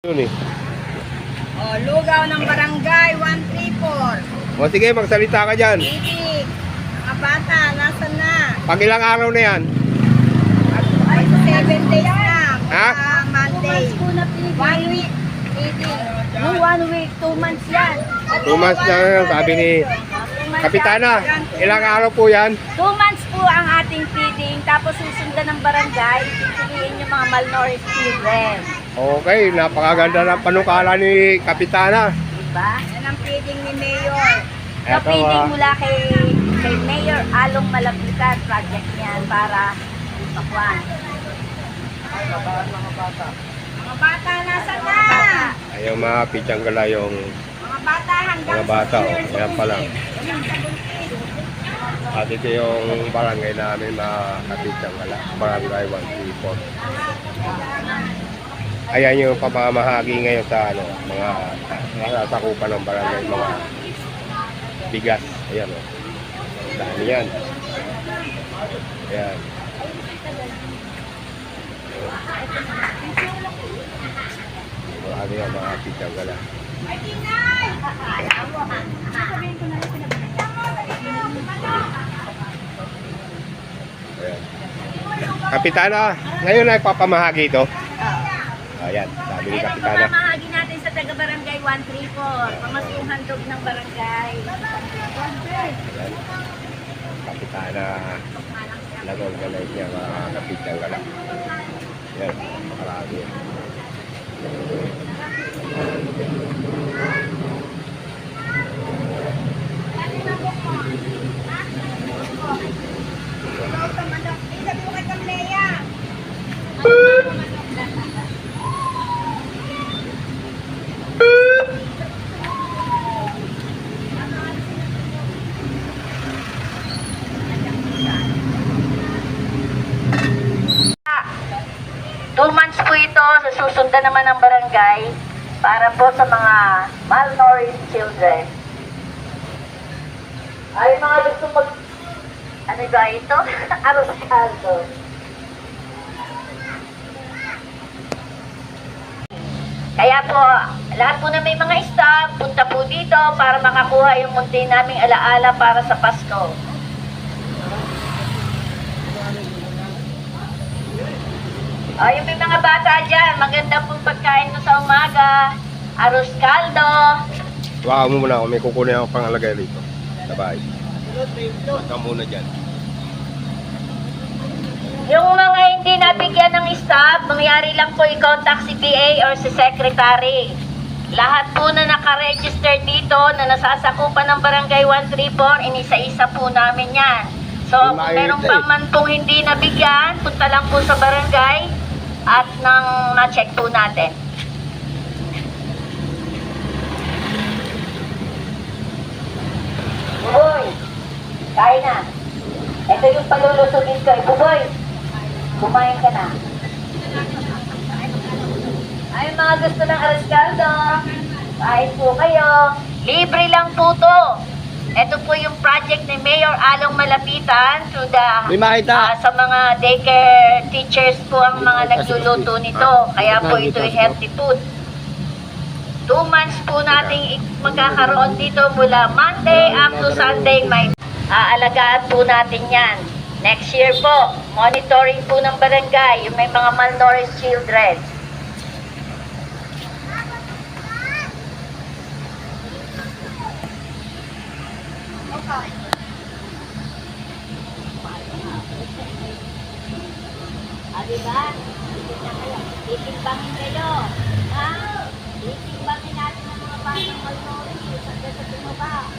Yun eh. Oh, lugaw ng barangay 134. O sige, magsalita ka dyan. Itik. Mga bata, nasan na? Pag ilang araw na yan? Ay, 7 days na. Ha? Monday. 1 week. Itik. No, 1 week, 2 months yan. 2 months na yan, sabi ni Kapitana. Ilang araw po yan? 2 months po ang ating feeding, tapos susundan ng barangay, pipiliin yung mga malnourished children. Okay, napakaganda ng panukala ni Kapitana. Diba? Yan ang feeding ni Mayor. So, feeding mula kay Mayor Along Malapitan, project niyan para pakwan. Mga bata, nasan na? Ayaw mga pichang-gala yung Mga bata, hanggang mga bata. 6 years Kaya old. pala. Hanggang sa buntis. At ito yung barangay namin mga kapichang-gala. Barangay 134. Ayan yung pamamahagi ngayon sa mga sakupan ng barangay, mga bigas. Ayan o. Dami yan. Ayan. Ano yung mga pichang-gala. Ayan. Kapitana, ngayon ay papamahagi ito. Ayan, sabi ni Ito Kapitana. po mamahagi natin sa taga-barangay 134, pamasuong handog ng barangay. Ayan. Kapitana, lagong galay niya, mga kapichang-gala. Ayan, makarami yan. Sabi mo kay Kamleya. Two months po ito, sa susundan naman ng barangay para po sa mga malnourished children. Ay, mga gusto mag... Ano ba ito? Arroz caldo. Kaya po, lahat po na may mga staff, punta po dito para makakuha yung munti naming alaala para sa Pasko. Ay, yung may mga bata dyan, maganda pong pagkain mo sa umaga. Arroz caldo. Baka mo muna ako, may kukunin ako pangalagay rito. Sa bahay. Baka muna dyan. Yung mga hindi nabigyan ng staff, mangyari lang po i-contact si PA or si Secretary. Lahat po na nakaregister dito na nasasakupan ng Barangay 134, inisa-isa po namin yan. So, kung meron pa man pong hindi nabigyan, punta lang po sa barangay at nang ma-check po natin. Buboy, kain na. Ito yung palulusugin ko. Buboy, kumain ka na. Ay, mga gusto ng arroz caldo, kain po kayo. Libre lang po to. Ito po yung project ni Mayor Along Malapitan through the sa mga daycare teachers po ang mga nagluluto nito. Kaya po ito ay healthy food. 2 months po nating magkakaroon dito mula Monday up to Sunday. May aalagaan po natin yan. Next year po, monitoring po ng barangay yung may mga malnourished children. Diba? Titimbangin kayo. Ha? Titimbangin natin ang mga batang malnourished hanggang sa tumaba.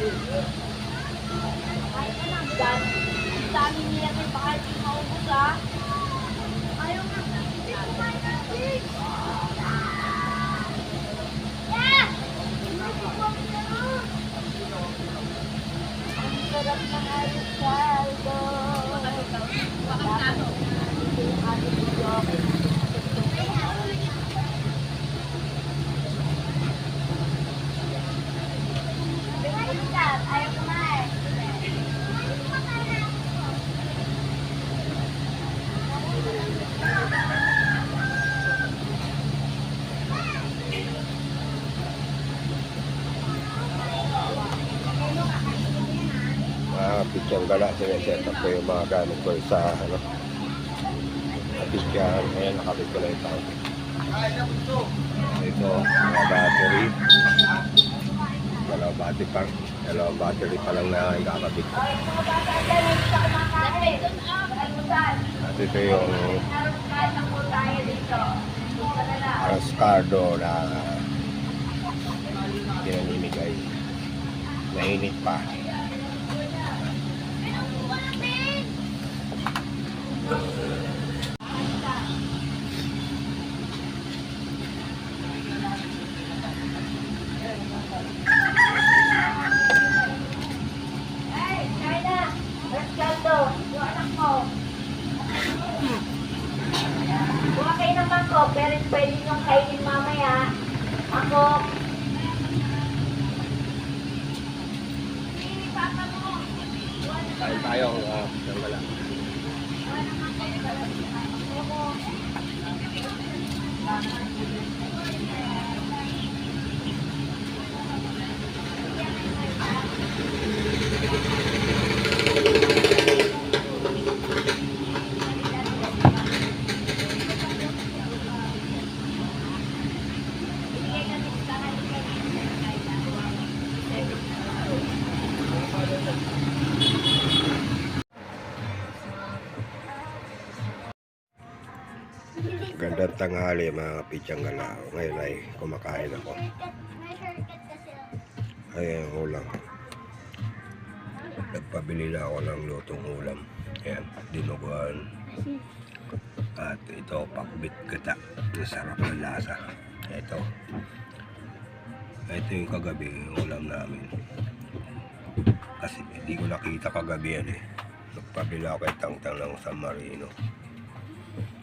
Kahit na lang dyan, ang dami niya rin baka hindi maubos ha. Ayaw nga sa hindi kumain natin. Yeah! Ang sarap ng arroz caldo. Ayaw kumain. mga pitsang gala. Sineset up ko yung mga gamit ko sa ano, pityan. Ayan, nakabit ko na ito. Ito, mga battery. Dalawang battery pa lang na ikakabit ko. At ito yung Rascardo na pinamimigay. Mainit pa. Buka kayo ng mangkok, pero pwede niyong kainin mamaya. Ako. Kain tayo, pitsang gala. Gandang tanghali mga pitsang gala. Ngayon ay kumakain ako. Ayan ang ulam. Nagpabili na ako ng lutong ulam. Ayan, dinuguan. At ito, pakbit gata. Masarap na lasa. Ito. Ito yung kagabi, yung ulam namin. Kasi hindi ko nakita kagabi yan eh. Nagpabili ako kay Tangtang ng San Marino.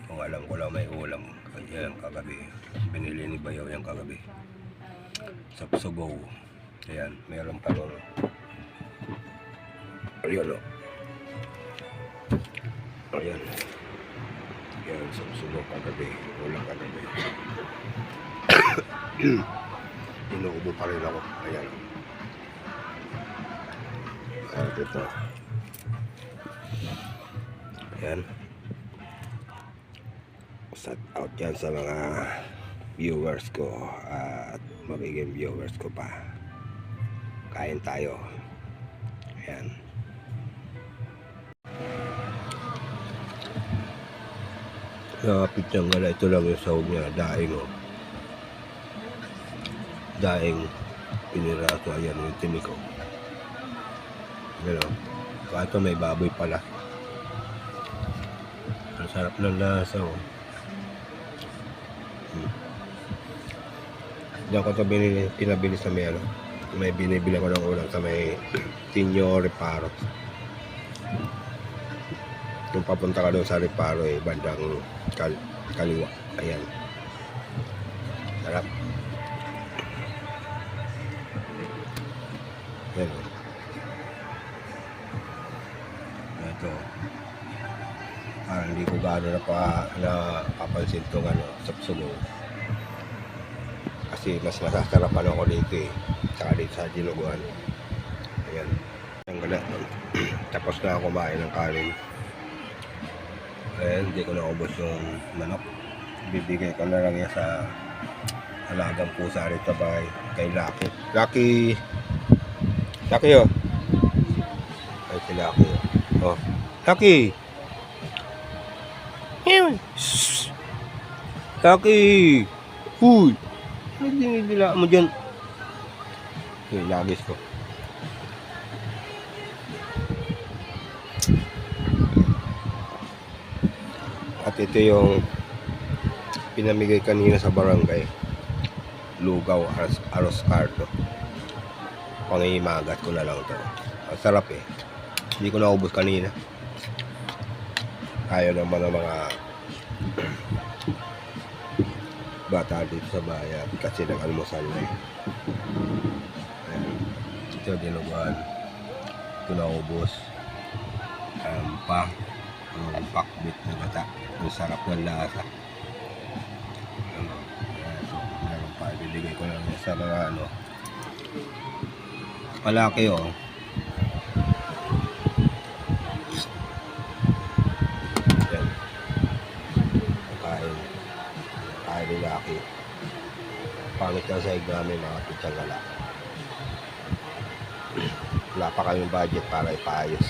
Kung alam ko lang may ulam, kanya yung kagabi. Binili ni Bayaw yung kagabi. Sa Subo. Ayan, meron pa doon. Ayun o. Ayan. Ayan, sa Subo kagabi. Ulam kagabi. Inuubo pa rin ako. Ayan. At ito. Ayan. Shout out yan sa mga viewers ko at magiging viewers ko pa. Kain tayo. Ayan. Pitsang gala, ito lang yung sahog niya. Daing o. Daing pinirato. Ayan yung tinik o. Ayan o. Kahit may baboy pala. Ang sarap ng lasa o. Diyan ko ito pinabili sa may ano. May binibili ko ng ulam sa may Tinyo Reparo. Kung papunta ka doon sa Reparo eh, bandang kaliwa. Ayan. Sarap. Ayan. Ito. Parang hindi ko gano'n napapansin itong ano, sapsulo. Kasi mas masasarapan ako dito eh. Saka dito sa dinuguan. Ayan. Ang gala. Tapos na ako kumain ng kanin. Ayan, hindi ko naubos yung manok. Bibigay ko na lang yan sa alagang pusa rin sa bahay. Kay Lucky. Lucky oh. Ay si Lucky oh. Oh. Lucky! Lucky! Huy! Ano dinidila mo dyan? Yung lagis ko. At ito yung pinamigay kanina sa barangay. Lugaw, Rascardo. Pangimagat ko na lang ito. Ang sarap eh. Hindi ko naubos kanina. Ayaw naman ng mga bata dito sa bayan kasi nag-almusal na eh. Ito dinuguan. Ito naubos. Yung pakbit na bata. Ang sarap ng lasa. Meron pa. Bibigay ko lang sa mga ano. Palaki oh. pangit ang sahig namin mga pitsagala. Wala pa kaming budget para ipaayos.